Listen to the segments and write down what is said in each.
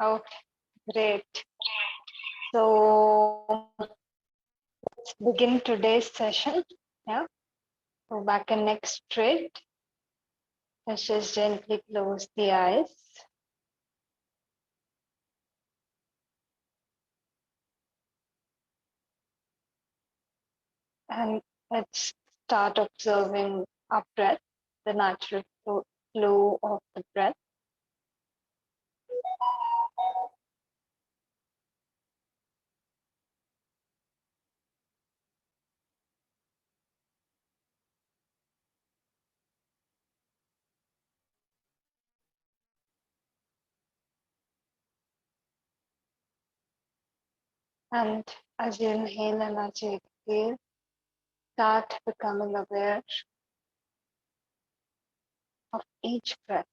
Okay, great. So let's begin today's session. Yeah. Go back and neck straight. Let's just gently close the eyes. And let's start observing our breath, the natural flow of the breath. And as you inhale and as you exhale, start becoming aware of each breath.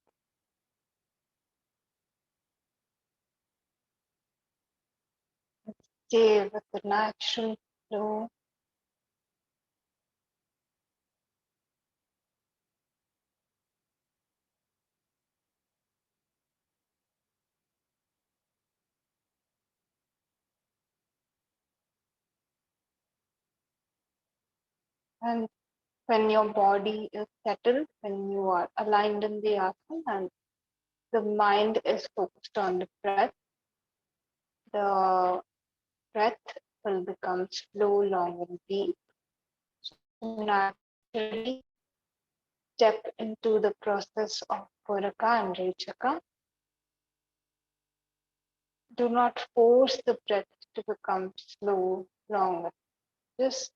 Stay with the natural flow. And when your body is settled, when you are aligned in the asana and the mind is focused on the breath will become slow, long, and deep. So naturally step into the process of Puraka and Rechaka. Do not force the breath to become slow, long. Just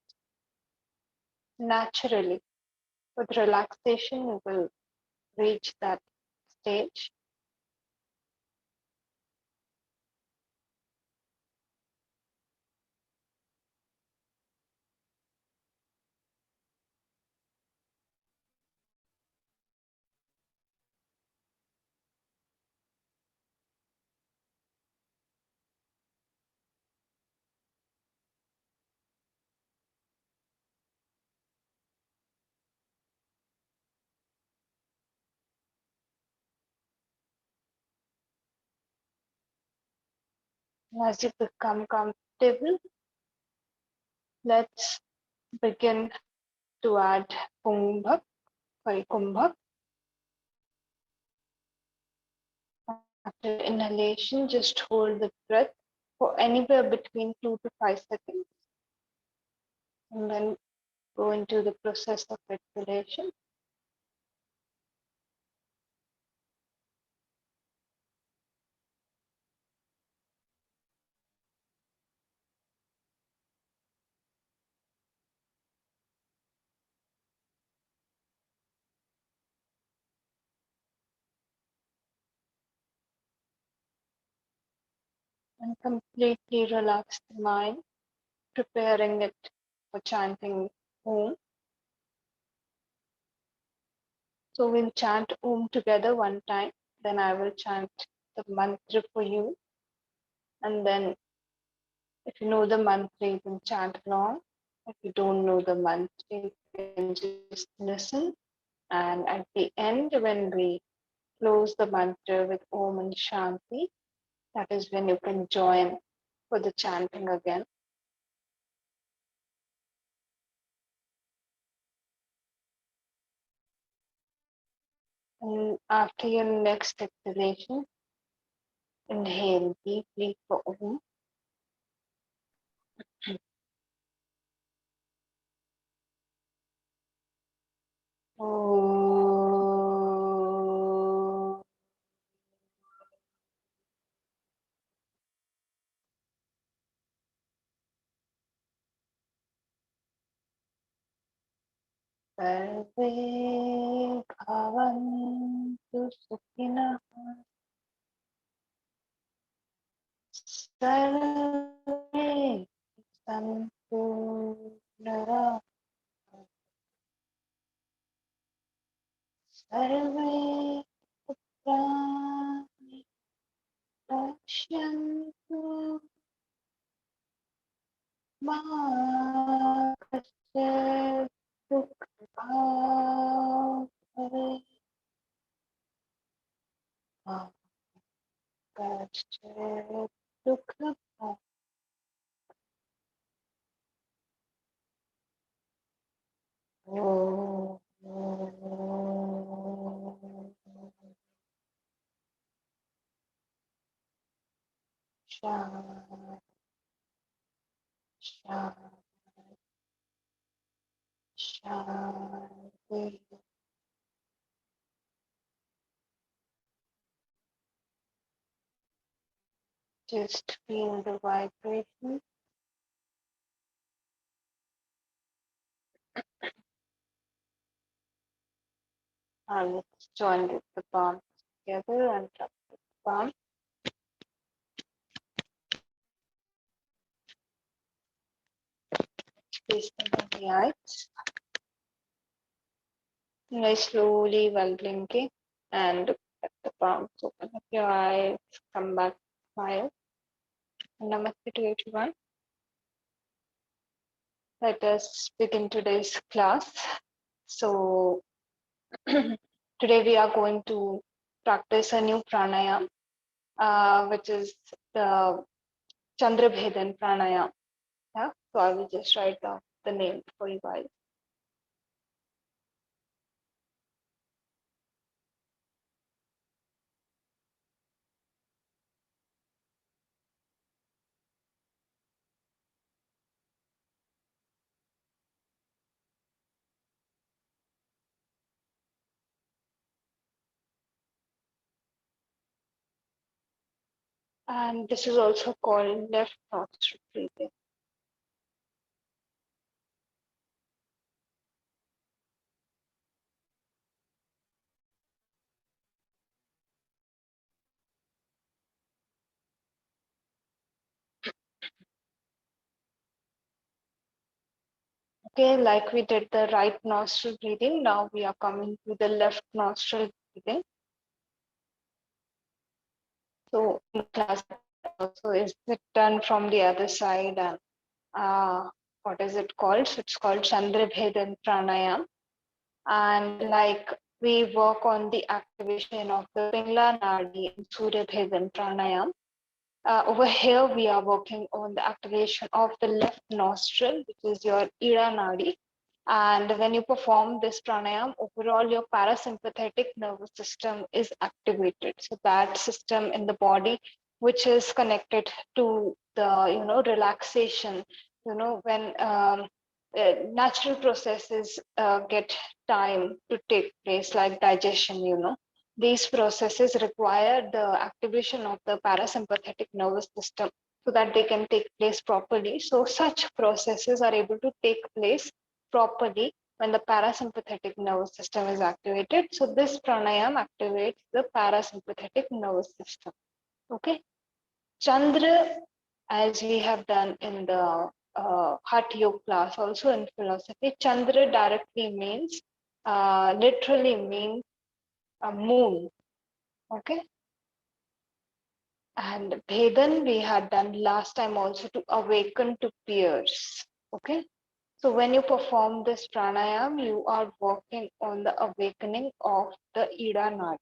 naturally, with relaxation, you will reach that stage. And as you become comfortable, let's begin to add kumbhak. After inhalation, just hold the breath for anywhere between 2 to 5 seconds and then go into the process of exhalation. And completely relax the mind, preparing it for chanting Om. So we'll chant Om together one time, then I will chant the mantra for you. And then if you know the mantra, you can chant along. If you don't know the mantra, you can just listen. And at the end, when we close the mantra with Om and Shanti, that is when you can join for the chanting again. And after your next exhalation, inhale deeply for Om. Om. Sarve bhavantu sukhinaः. Sarve santu niরাপদः. Sarve bhutāni pasyantu ma kaśyid dukkha bhavet. 𝐿 Shanti. Just feel the vibration and let's join with the palms together and rub the palm. Place them on the eyes. Now slowly while blinking and look at the palms. Open up your eyes, come back, smile. Namaste to everyone. Let us begin today's class. So today we are going to practice a new pranayam, which is the Chandra Bhedana Pranayama. Yeah? So I will just write down the name for you guys. And this is also called left nostril breathing. Okay, like we did the right nostril breathing, now we are coming to the left nostril breathing. So in class also is it done from the other side, and what is it called? So it's called Chandra Bhedana Pranayama. And like we work on the activation of the Pingala Nadi and Surya Bhedana Pranayama. Over here, we are working on the activation of the left nostril, which is your Ida Nadi. And when you perform this pranayam, overall your parasympathetic nervous system is activated. So that system in the body, which is connected to the relaxation, when natural processes get time to take place, like digestion, these processes require the activation of the parasympathetic nervous system so that they can take place properly. So such processes are able to take place properly when the parasympathetic nervous system is activated. So this pranayam activates the parasympathetic nervous system. Okay. Chandra, as we have done in the Hatha Yoga class, also in philosophy, Chandra directly means, literally means a moon. Okay. And Bhedan we had done last time also, to awaken to peers. Okay. So when you perform this pranayam, you are working on the awakening of the Ida Nadi.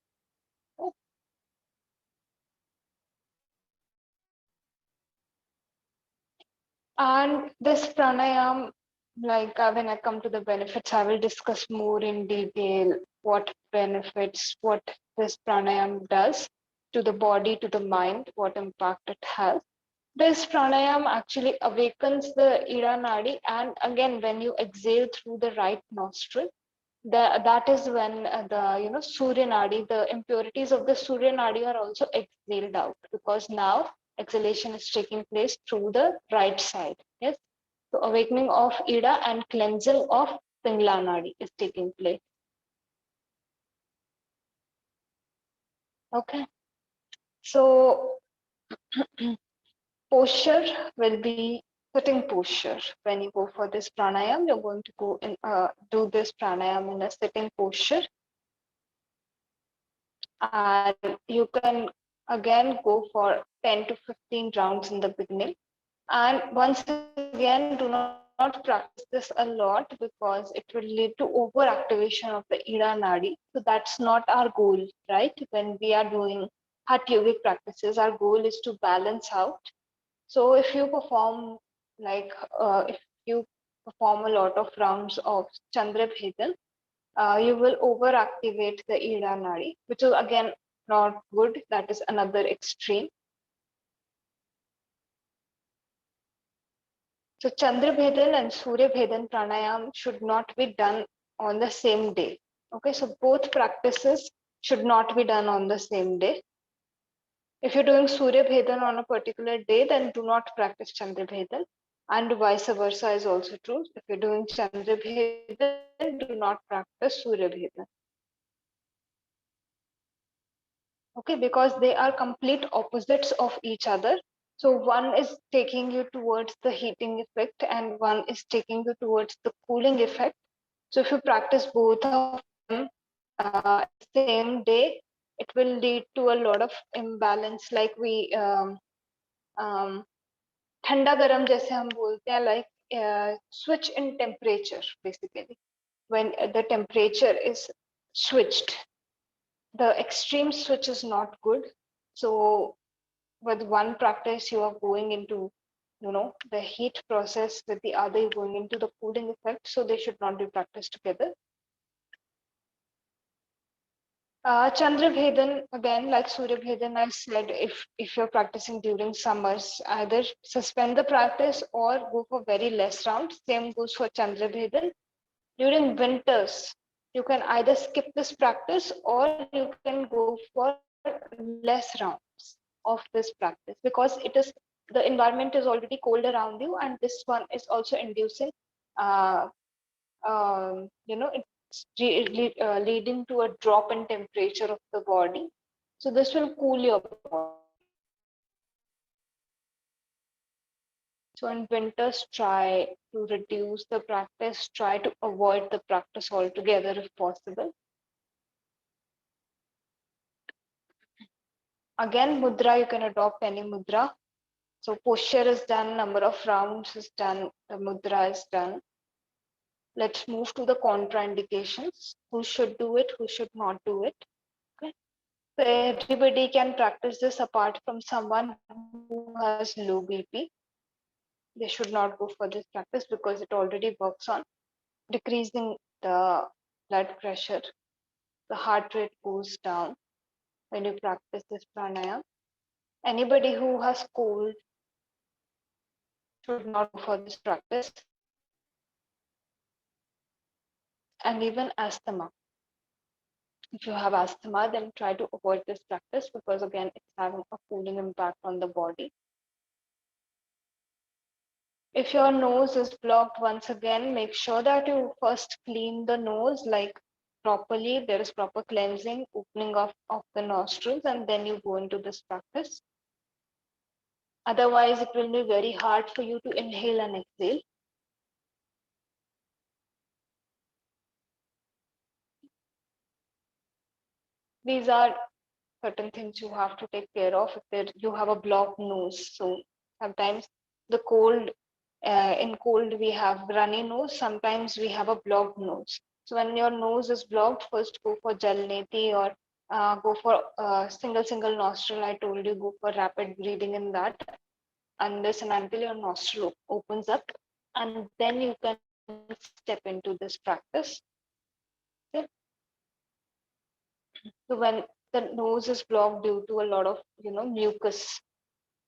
And this pranayam, like when I come to the benefits, I will discuss more in detail what benefits, what this pranayam does to the body, to the mind, what impact it has. This pranayam actually awakens the Ida Nadi, and again, when you exhale through the right nostril, that is when the Surya Nadi, the impurities of the Surya Nadi are also exhaled out, because now exhalation is taking place through the right side. Yes, so awakening of Ida and cleansing of Pingala Nadi is taking place. Okay, so posture will be sitting posture. When you go for this pranayam, you're going to go in do this pranayam in a sitting posture. And you can again go for 10 to 15 rounds in the beginning. And once again, do not practice this a lot, because it will lead to overactivation of the Ida Nadi. So that's not our goal, right? When we are doing hatha yogic practices, our goal is to balance out. So if you perform if you perform a lot of rounds of Chandra Bhedana, you will overactivate the Ida Nadi, which is again not good. That is another extreme. So Chandra Bhedana and Surya Bhedana Pranayam should not be done on the same day. Okay, so both practices should not be done on the same day. If you're doing Surya Bhedana on a particular day, then do not practice Chandra Bhedana. And vice versa is also true. If you're doing Chandra Bhedana, do not practice Surya Bhedana. Okay, because they are complete opposites of each other. So one is taking you towards the heating effect and one is taking you towards the cooling effect. So if you practice both of them at the same day, it will lead to a lot of imbalance, like we ठंडा गरम जैसे हम बोलते हैं, like switch in temperature basically. When the temperature is switched, the extreme switch is not good. So with one practice you are going into the heat process, with the other you're going into the cooling effect, so they should not be practiced together. Chandra Bhedan, again, like Surya Bhedan, I said, if you're practicing during summers, either suspend the practice or go for very less rounds. Same goes for Chandra Bhedan. During winters, you can either skip this practice or you can go for less rounds of this practice, because the environment is already cold around you, and this one is also inducing uh, it's leading to a drop in temperature of the body. So this will cool your body. So in winters, try to reduce the practice, try to avoid the practice altogether if possible. Again, mudra, you can adopt any mudra. So posture is done, number of rounds is done, the mudra is done. Let's move to the contraindications. Who should do it, who should not do it. Okay. So everybody can practice this apart from someone who has low BP. They should not go for this practice because it already works on decreasing the blood pressure. The heart rate goes down when you practice this pranayam. Anybody who has cold should not go for this practice. And even asthma. If you have asthma, then try to avoid this practice because again, it's having a cooling impact on the body. If your nose is blocked, once again, make sure that you first clean the nose like properly. There is proper cleansing, opening of the nostrils, and then you go into this practice. Otherwise, it will be very hard for you to inhale and exhale. These are certain things you have to take care of if you have a blocked nose. So sometimes the cold, in cold we have runny nose, sometimes we have a blocked nose. So when your nose is blocked, first go for jalneti or go for single nostril. I told you, go for rapid breathing in that, unless and until your nostril opens up, and then you can step into this practice. Okay. So when the nose is blocked due to a lot of mucus,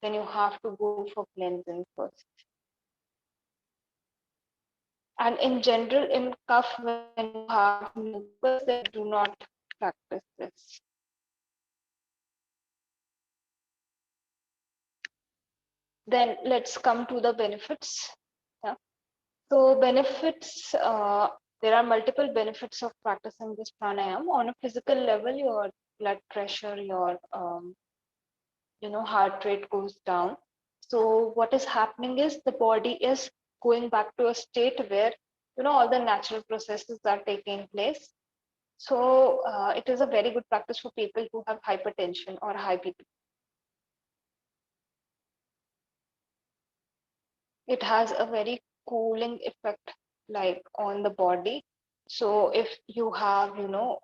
then you have to go for cleansing first. And in general, in cough, when you have mucus, then do not practice this. Then let's come to the benefits. Yeah. So benefits, there are multiple benefits of practicing this pranayam. On a physical level, your blood pressure, your heart rate goes down. So what is happening is the body is going back to a state where all the natural processes are taking place. So it is a very good practice for people who have hypertension or high BP. It has a very cooling effect on the body. So if you have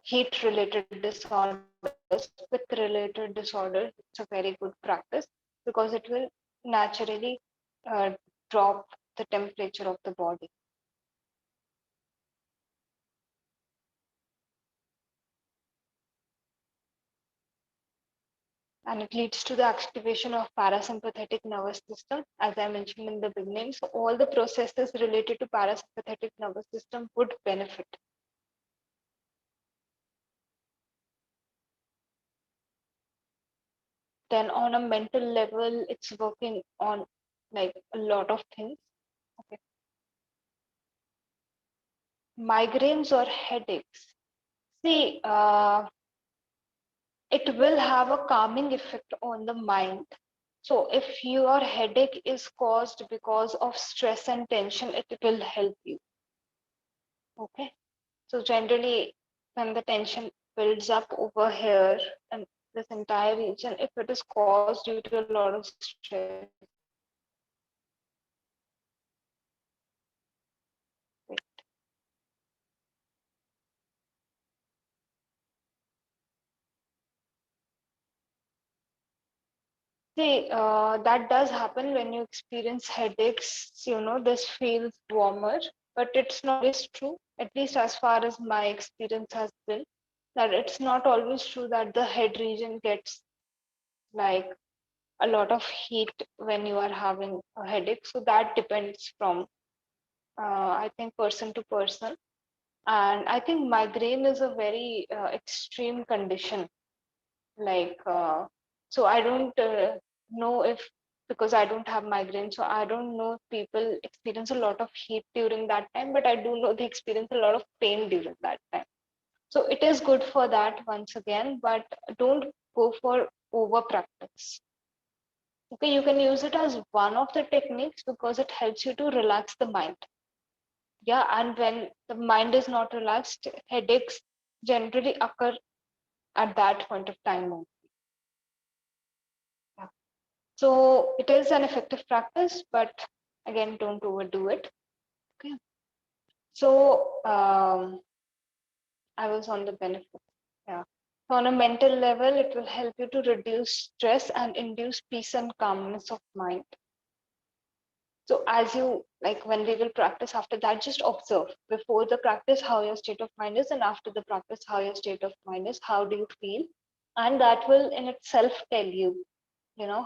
heat related disorders disorders, with related disorders, it's a very good practice because it will naturally uh, drop the temperature of the body. And it leads to the activation of parasympathetic nervous system, as I mentioned in the beginning. So all the processes related to parasympathetic nervous system would benefit. Then on a mental level, it's working on like a lot of things. Okay. Migraines or headaches. See, it will have a calming effect on the mind. So if your headache is caused because of stress and tension, it will help you. Okay. So generally, when the tension builds up over here and this entire region, if it is caused due to a lot of stress, see, that does happen when you experience headaches. This feels warmer, but it's not always true, at least as far as my experience has been, that it's not always true that the head region gets like a lot of heat when you are having a headache. So that depends from, I think, person to person. And I think migraine is a very extreme condition. So I don't know if, because I don't have migraine, so I don't know if people experience a lot of heat during that time, but I do know they experience a lot of pain during that time. So it is good for that once again, but don't go for over practice. Okay, you can use it as one of the techniques because it helps you to relax the mind. Yeah, and when the mind is not relaxed, headaches generally occur at that point of time. Yeah. So it is an effective practice, but again, don't overdo it. Okay. So I was on the benefit. Yeah. So on a mental level, it will help you to reduce stress and induce peace and calmness of mind. So as you like, when we will practice after that, just observe before the practice how your state of mind is, and after the practice how your state of mind is. How do you feel? And that will in itself tell you,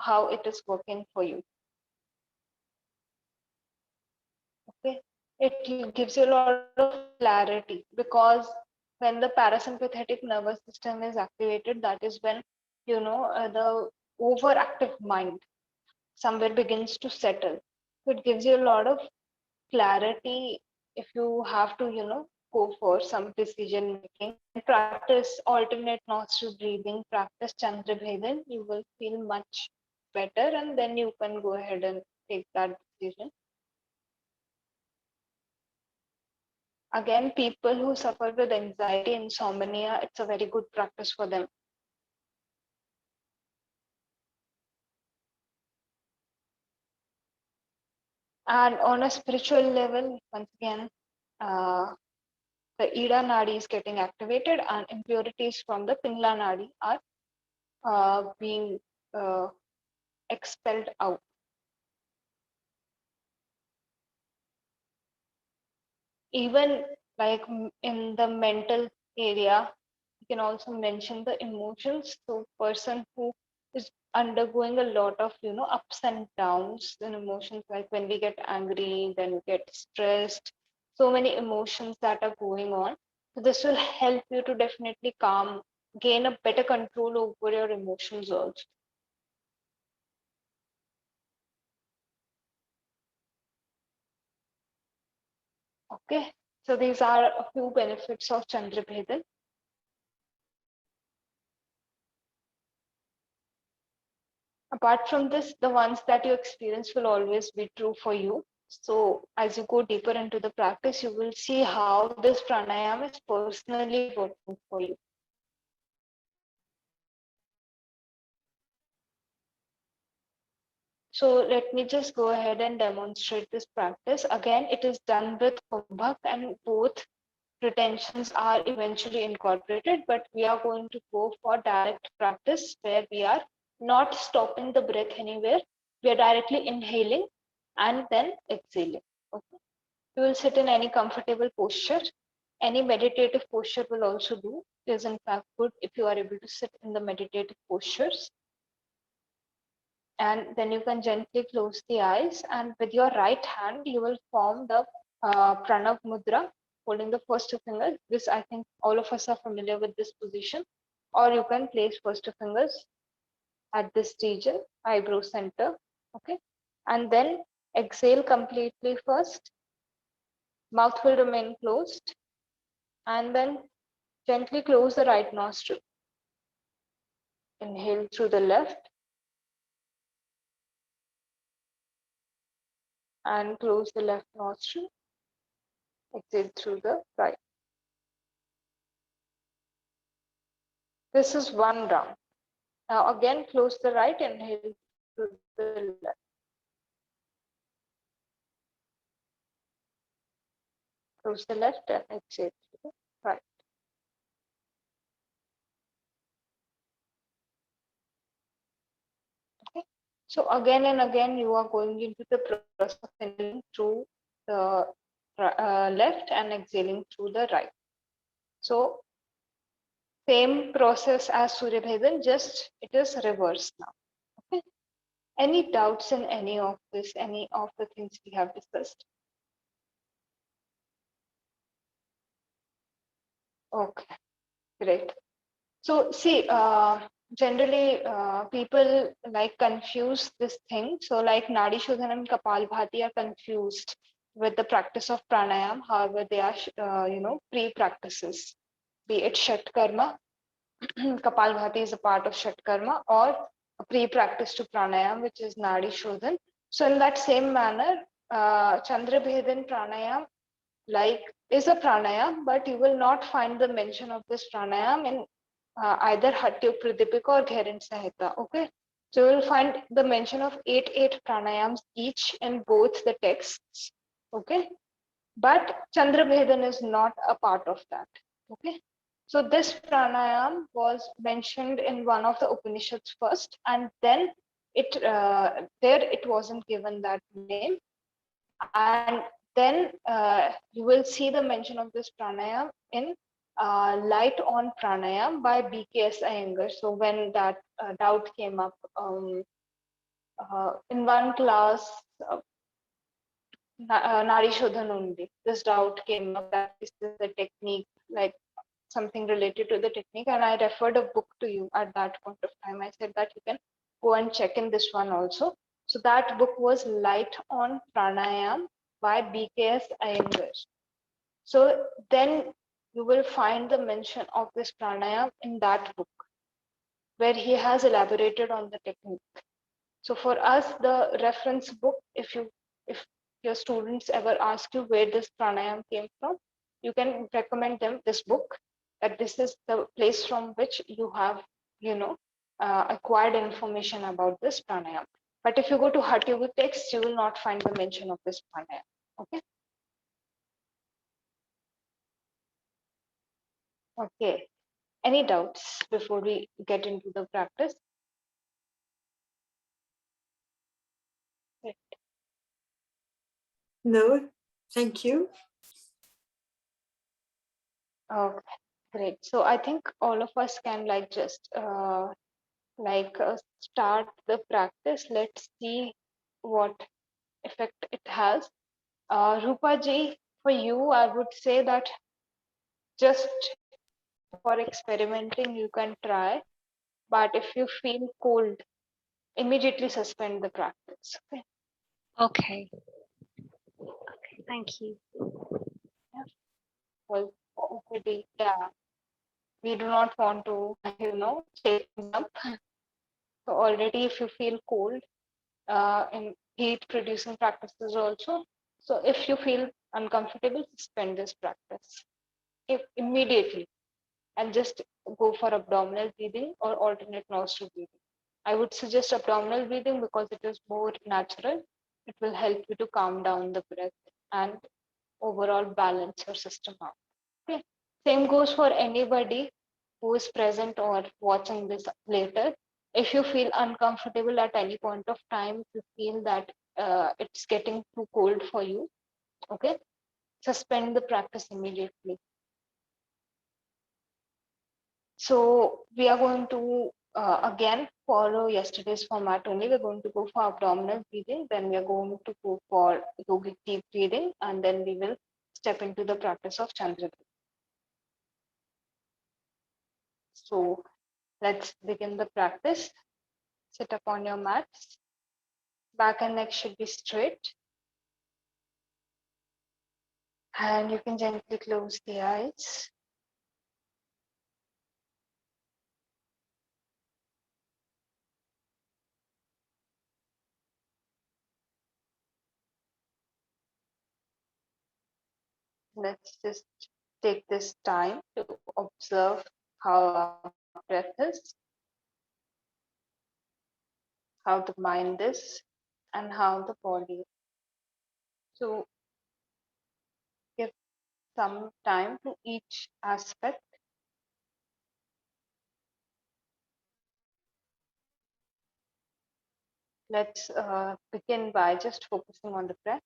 how it is working for you. Okay, it gives you a lot of clarity because when the parasympathetic nervous system is activated, that is when the overactive mind somewhere begins to settle. So it gives you a lot of clarity if you have to go for some decision making. Practice alternate nostril breathing, practice Chandra Bhedana, you will feel much better, and then you can go ahead and take that decision. Again, people who suffer with anxiety, insomnia, it's a very good practice for them. And on a spiritual level, once again, the 𝐸𝐴 Nadi is getting activated, and impurities from the Pingala Nadi are being expelled out. Even like in the mental area, you can also mention the emotions. So person who is undergoing a lot of ups and downs in emotions, like when we get angry, then we get stressed, so many emotions that are going on. So this will help you to definitely gain a better control over your emotions also. Okay, so these are a few benefits of Chandra Bhedana. Apart from this, the ones that you experience will always be true for you. So as you go deeper into the practice, you will see how this pranayama is personally working for you. So let me just go ahead and demonstrate this practice. Again, it is done with kumbhak, and both pretensions are eventually incorporated, but we are going to go for direct practice where we are not stopping the breath anywhere. We are directly inhaling and then exhaling. Okay. You will sit in any comfortable posture. Any meditative posture will also do. It is in fact good if you are able to sit in the meditative postures. And then you can gently close the eyes, and with your right hand you will form the Prana Mudra, holding the first two fingers. This, I think all of us are familiar with this position. Or you can place first two fingers at this region, eyebrow center. Okay. And then exhale completely first. Mouth will remain closed. And then gently close the right nostril. Inhale through the left and close the left nostril. Exhale through the right. This is one round. Now again, close the right, inhale through the left. Close the left and exhale through the right. Okay. So again and again, you are going into the process of inhaling through the left and exhaling through the right. So same process as Surya Bhedan, just it is reversed now. Okay. Any doubts in any of this, any of the things we have discussed? Okay, great. So see, generally people like confuse this thing. So like Nadi Shodhan and Kapalbhati are confused with the practice of pranayam. However, they are pre-practices, be it Shat Karma. Kapalbhati is a part of Shat Karma, or a pre-practice to pranayam, which is Nadi Shodhan. So in that same manner, Chandra Bhedana Pranayam is a pranayam, but you will not find the mention of this pranayam in either Hatya Pradipika or Gherin Sahita. Okay, so you will find the mention of 8 pranayams each in both the texts. Okay, but Chandra Bhedan is not a part of that. Okay, so this pranayam was mentioned in one of the Upanishads first, and then it wasn't given that name. And then you will see the mention of this pranayam in Light on Pranayam by 𝐵𝐾𝑠 So when that doubt came up in one class, Nari Shodhan only, this doubt came up that this is the technique, like something related to the technique, and I referred a book to you at that point of time. I said that you can go and check in this one also. So that book was Light on Pranayam by 𝐵𝐾𝑠 So then you will find the mention of this pranayam in that book, where he has elaborated on the technique. So for us, the reference book, if your students ever ask you where this pranayam came from, you can recommend them this book, that this is the place from which you have, acquired information about this pranayam. But if you go to Hatha text, you will not find the mention of this pranayam. Okay. Okay. Any doubts before we get into the practice? No, thank you. Okay, great. So I think all of us can start the practice. Let's see what effect it has. Rupa ji, for you, I would say that just for experimenting, you can try. But if you feel cold, immediately suspend the practice. Okay. Okay. Okay, thank you. Yeah. Well, already, yeah. We do not want to, shake things up. So already, if you feel cold, in heat producing practices also. So if you feel uncomfortable, suspend this practice immediately and just go for abdominal breathing or alternate nostril breathing. I would suggest abdominal breathing because it is more natural. It will help you to calm down the breath and overall balance your system out. Okay. Same goes for anybody who is present or watching this later. If you feel uncomfortable at any point of time, if you feel that it's getting too cold for you, okay, suspend the practice immediately. So we are going to again follow yesterday's format only. We're going to go for abdominal breathing, then we are going to go for yogic deep breathing, and then we will step into the practice of Chandra Bhedana. So let's begin the practice. Sit up on your mats. Back and neck should be straight. And you can gently close the eyes. Let's just take this time to observe how our breath is, how the mind is, and how the body is. So give some time to each aspect. Let's begin by just focusing on the breath.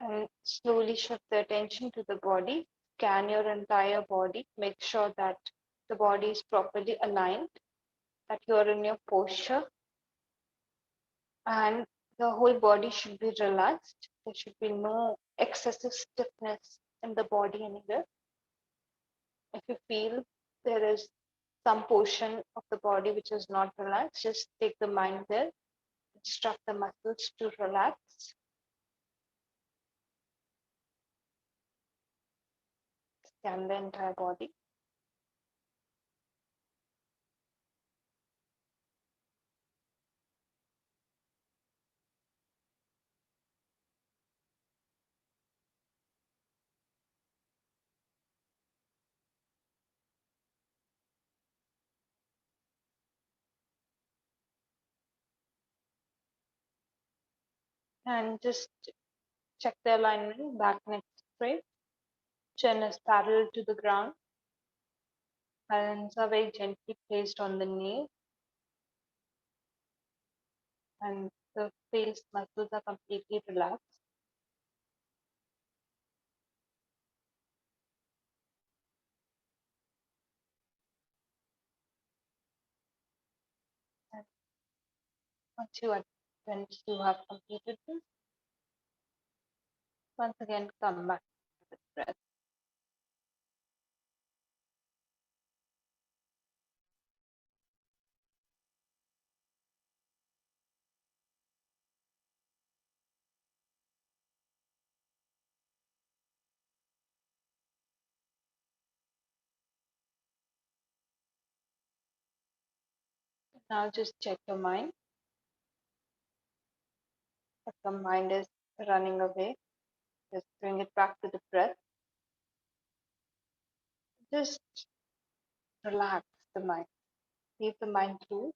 And slowly shift the attention to the body. Scan your entire body. Make sure that the body is properly aligned, that you are in your posture, and the whole body should be relaxed. There should be no excessive stiffness in the body anywhere. If you feel there is some portion of the body which is not relaxed, just take the mind there, instruct the muscles to relax. Scan the entire body. And just check the alignment, back neck straight, chin is parallel to the ground, hands are very gently placed on the knee, and the face muscles are completely relaxed. And once you have completed this, once again come back to the breath. Now just check your mind. If the mind is running away, just bring it back to the breath. Just relax the mind. Leave the mind loose.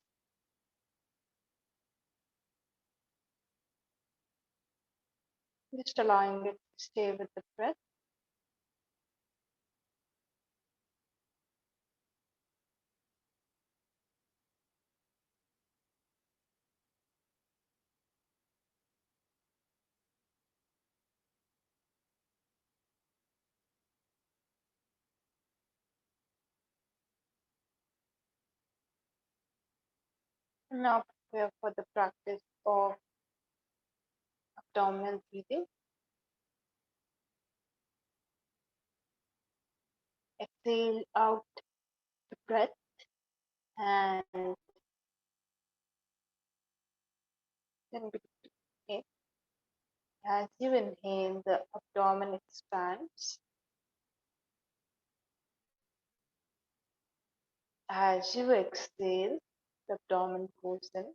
Just allowing it to stay with the breath. And now prepare for the practice of abdominal breathing. Exhale out the breath and then begin. As you inhale, the abdomen expands. As you exhale, the abdomen goes in.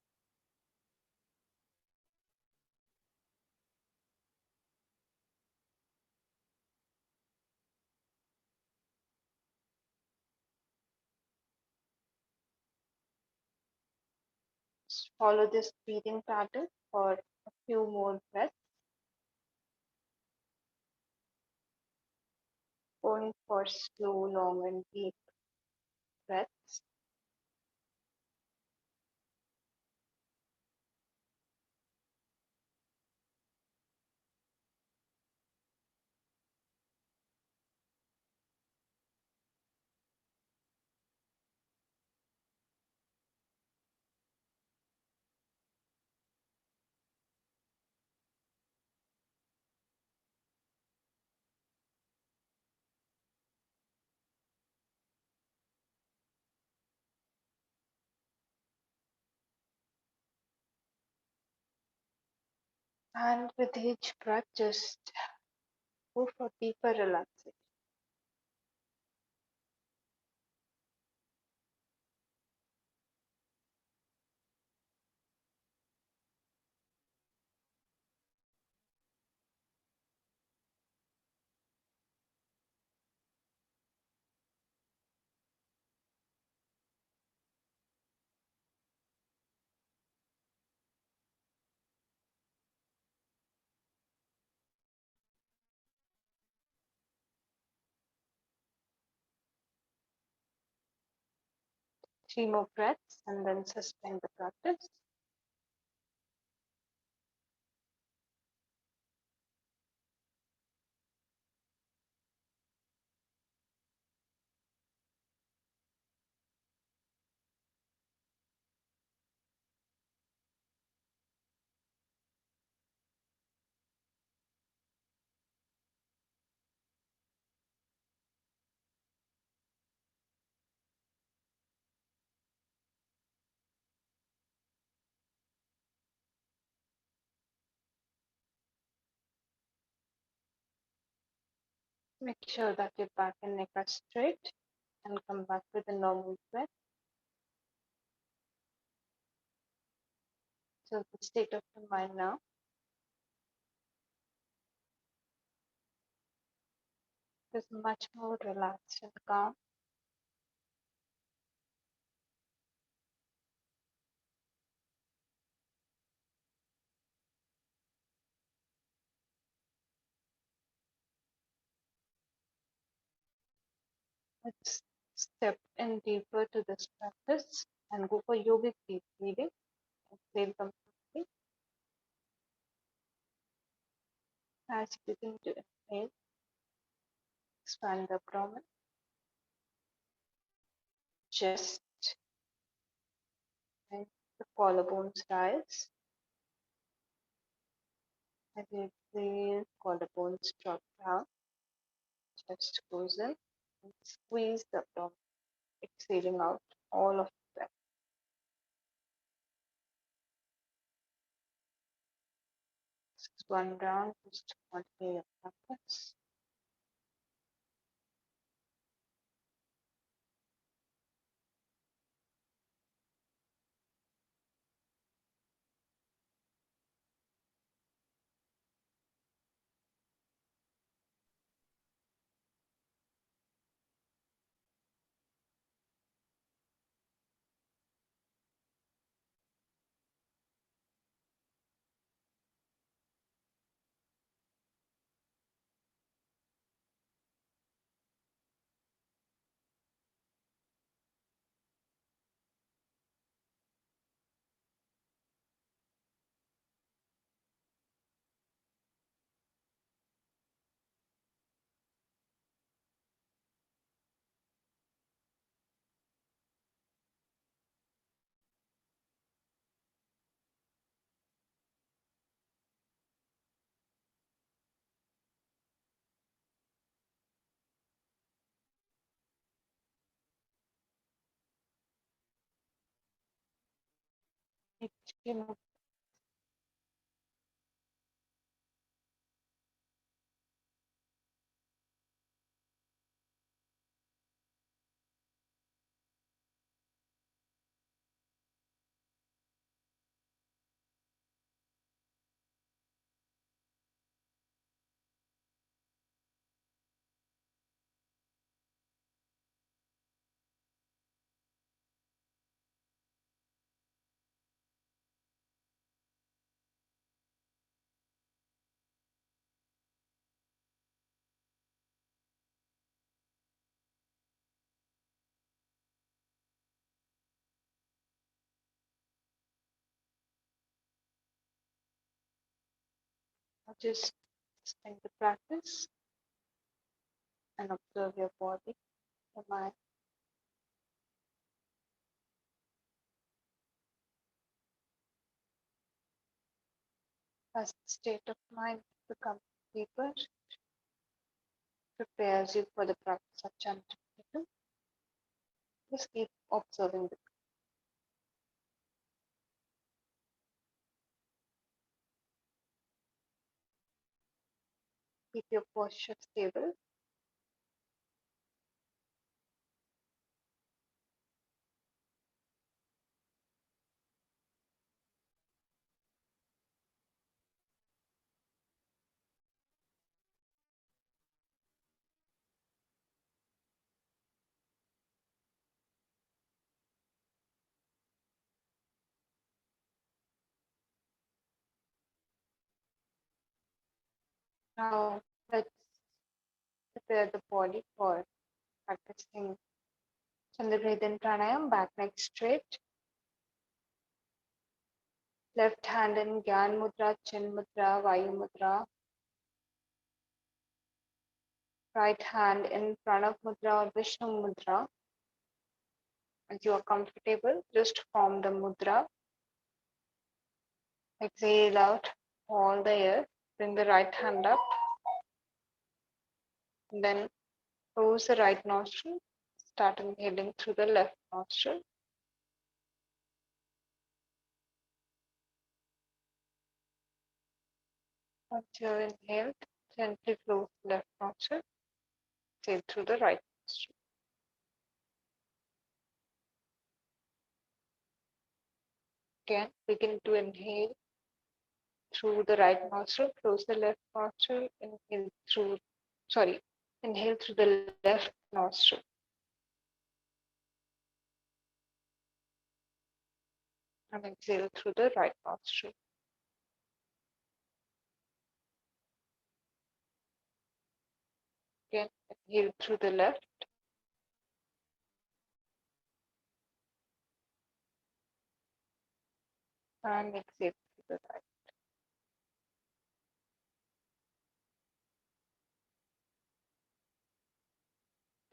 Follow this breathing pattern for a few more breaths. Going for slow, long, and deep breaths. And with each breath, just go for deeper relaxation. Three more breaths and then suspend the practice. Make sure that your back and neck are straight and come back with a normal breath. So the state of the mind now is much more relaxed and calm. Let's step in deeper to this practice and go for yogic deep breathing. Exhale completely. As you begin to inhale, expand the abdomen, chest, and the collarbones rise. As you exhale, collarbones drop down, chest goes in, and squeeze the abdomen, exhaling out all of that. This is one round, just continue your practice. Three more. Just suspend the practice and observe your body, your mind. As the state of mind becomes deeper, prepares you for the practice of Chandra Bhedana, just keep observing the keep your posture stable. Now let's prepare the body for practicing Chandra Bhedana Pranayam, back neck straight. Left hand in Gyan Mudra, Chin Mudra, Vayu Mudra. Right hand in Prana Mudra or Vishnu Mudra. As you are comfortable, just form the mudra. Exhale out all the air. Bring the right hand up. And then close the right nostril. Start inhaling through the left nostril. Once you have inhaled, gently close the left nostril. Exhale through the right nostril. Again, begin to inhale through the right nostril. Close the left nostril. Inhale through the left nostril. And exhale through the right nostril. Again, inhale through the left. And exhale through the right.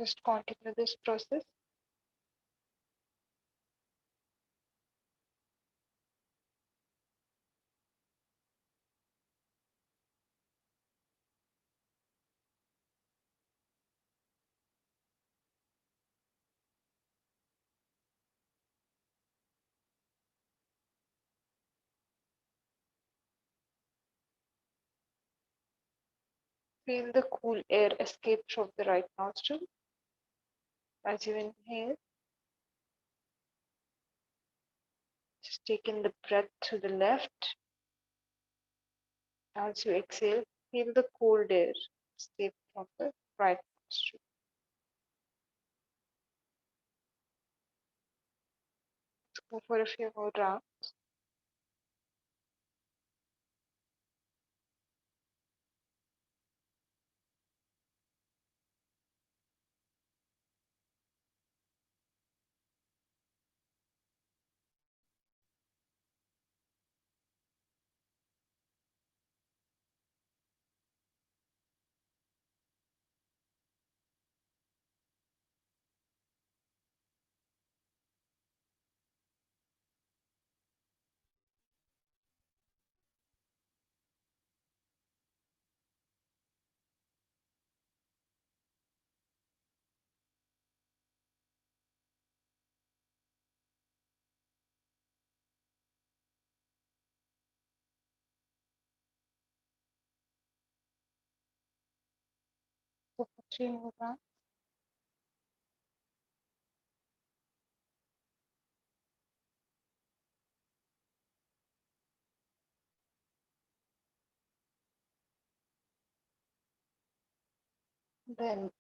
Just continue this process. Feel the cool air escape through the right nostril as you inhale. Just take in the breath through the left. As you exhale, feel the cold air escape from the right nostril. Let's go for a few more rounds. Go for 3 more rounds. Then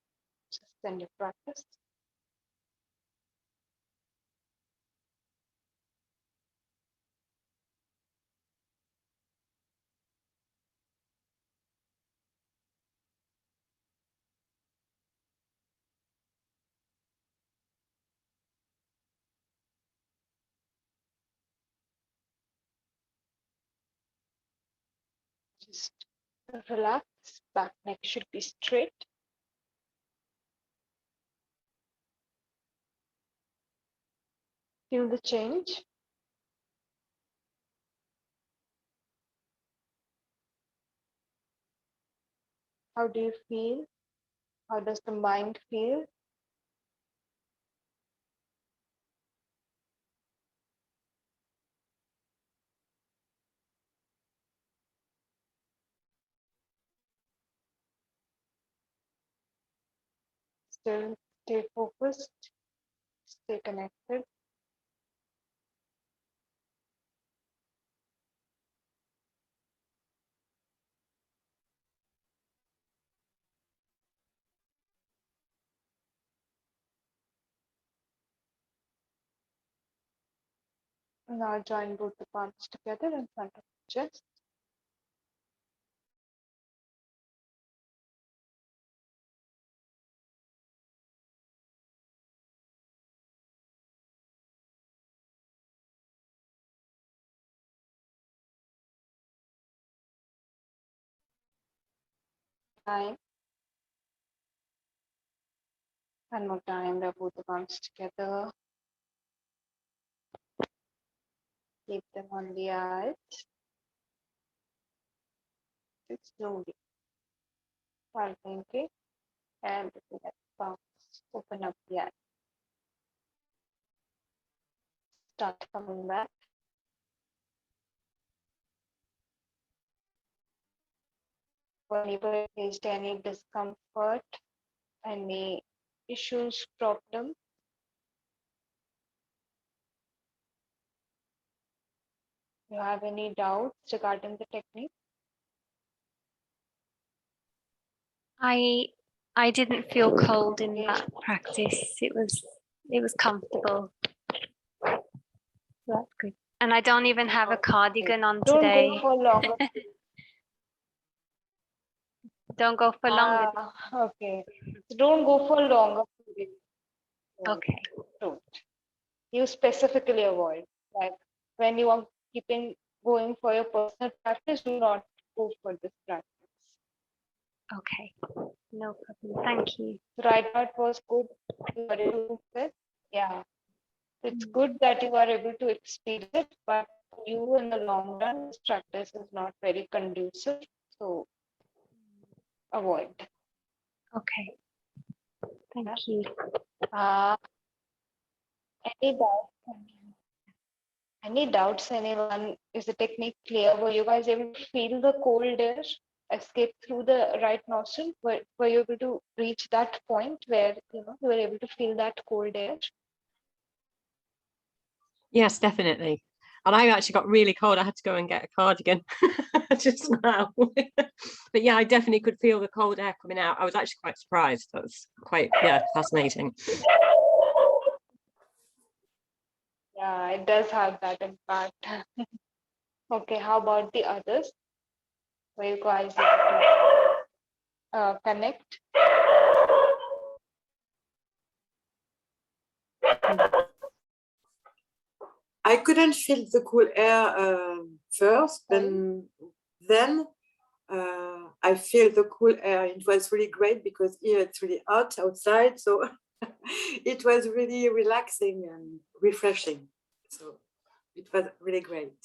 suspend your practice. Just Relax, back neck should be straight. Feel the change. How do you feel? How does the mind feel? Still stay focused, stay connected. Now join both the palms together in front of the chest. Time. One more time, rub both the palms together. Keep them on the eyes. Slowly. While thinking and looking at the palms. Open up the eyes. Start coming back. Whenever you faced any discomfort, any issues, problem, you have any doubts regarding the technique? I didn't feel cold in that practice. It was comfortable. That's good. And I don't even have a cardigan on Don't today. go for longer. Don't go for longer. Okay. Don't go for longer periods. Okay. Don't. You specifically avoid. Like when you are going for your personal practice, do not go for this practice. Okay. No problem. Thank you. Right now it was good. You were able to fit. Yeah. It's good that you are able to experience it, but for you in the long run, this practice is not very conducive. So avoid. Okay. Thank you. Any doubts? Any doubts, anyone? Is the technique clear? Were you guys able to feel the cold air escape through the right nostril? Were you able to reach that point where you were able to feel that cold air? Yes, definitely. And I actually got really cold. I had to go and get a cardigan just now. But yeah, I definitely could feel the cold air coming out. I was actually quite surprised. That was quite, fascinating. Yeah, it does have that impact. Okay, how about the others? Were you guys able to connect? I couldn't feel the cool air first, then I feel the cool air. It was really great because here it's really hot outside, so it was really relaxing and refreshing. So it was really great.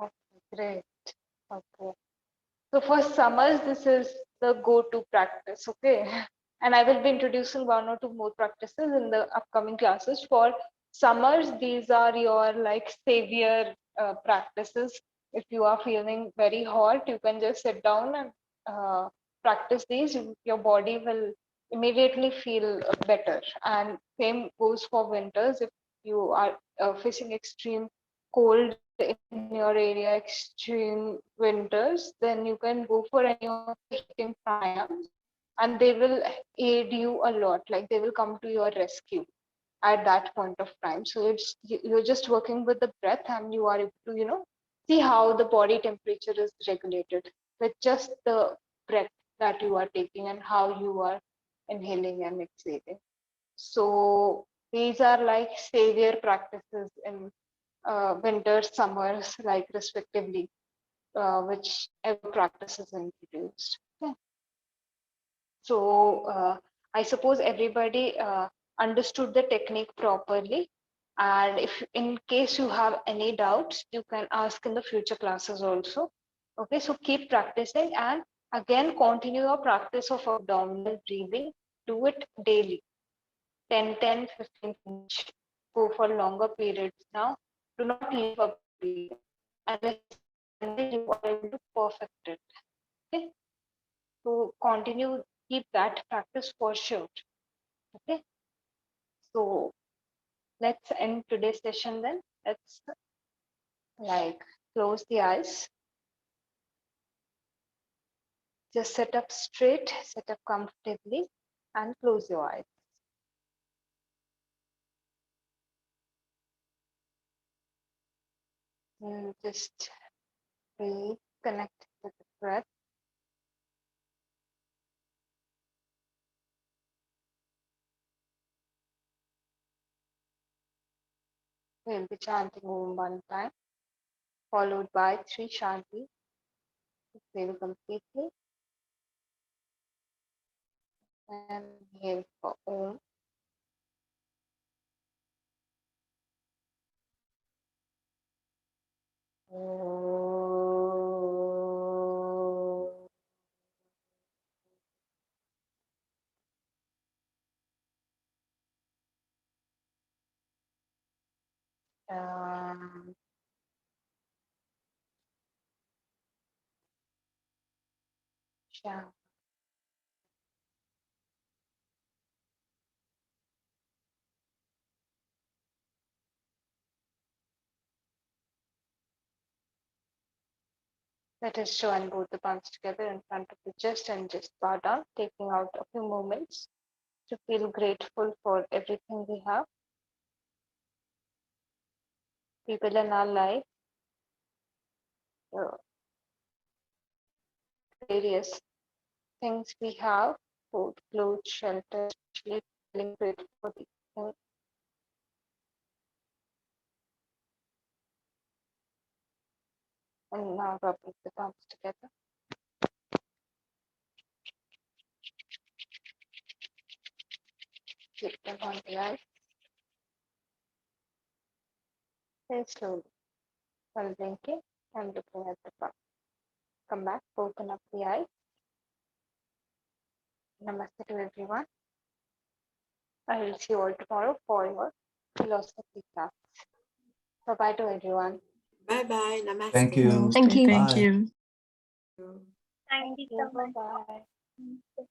Okay, great. Okay. So for summers, this is the go-to practice, okay? And I will be introducing one or two more practices in the upcoming classes. For summers, these are your like savior practices. If you are feeling very hot, you can just sit down and practice these. Your body will immediately feel better. And same goes for winters. If you are facing extreme cold in your area, extreme winters, then you can go for any of the heating pranayams and they will aid you a lot. Like they will come to your rescue at that point of time. So you're just working with the breath and you are able to, see how the body temperature is regulated with just the breath that you are taking and how you are inhaling and exhaling. So these are like savior practices in winter, summers, like respectively. whichever practice is introduced. Okay. So I suppose everybody understood the technique properly. And if in case you have any doubts, you can ask in the future classes also. Okay, so keep practicing and again continue your practice of abdominal breathing. Do it daily. 10, 15 minutes. Go for longer periods now. Do not leave up breathing unless you are able to perfect it. Okay, so continue, keep that practice for sure. Okay, so let's end today's session then. Let's close the eyes. Just sit up straight, sit up comfortably, and close your eyes. And just breathe, connect with the breath. We'll be chanting Om one time, followed by 3 Shanti. Exhale completely. And inhale for Om. Shanti. Let us join both the palms together in front of the chest and just bow down, taking out a few moments to feel grateful for everything we have. People in our life, various things we have, food, clothes, shelter, especially feeling grateful for these things. And now rub the palms together. Keep them on the eyes. Very slowly, while blinking and looking at the palm. Come back, open up the eyes. Namaste to everyone. I will see you all tomorrow for your philosophy class. Bye-bye to everyone. Bye-bye. Namaste. Thank you. Thank you. Bye. Thank you. Thank you so much. Bye-bye.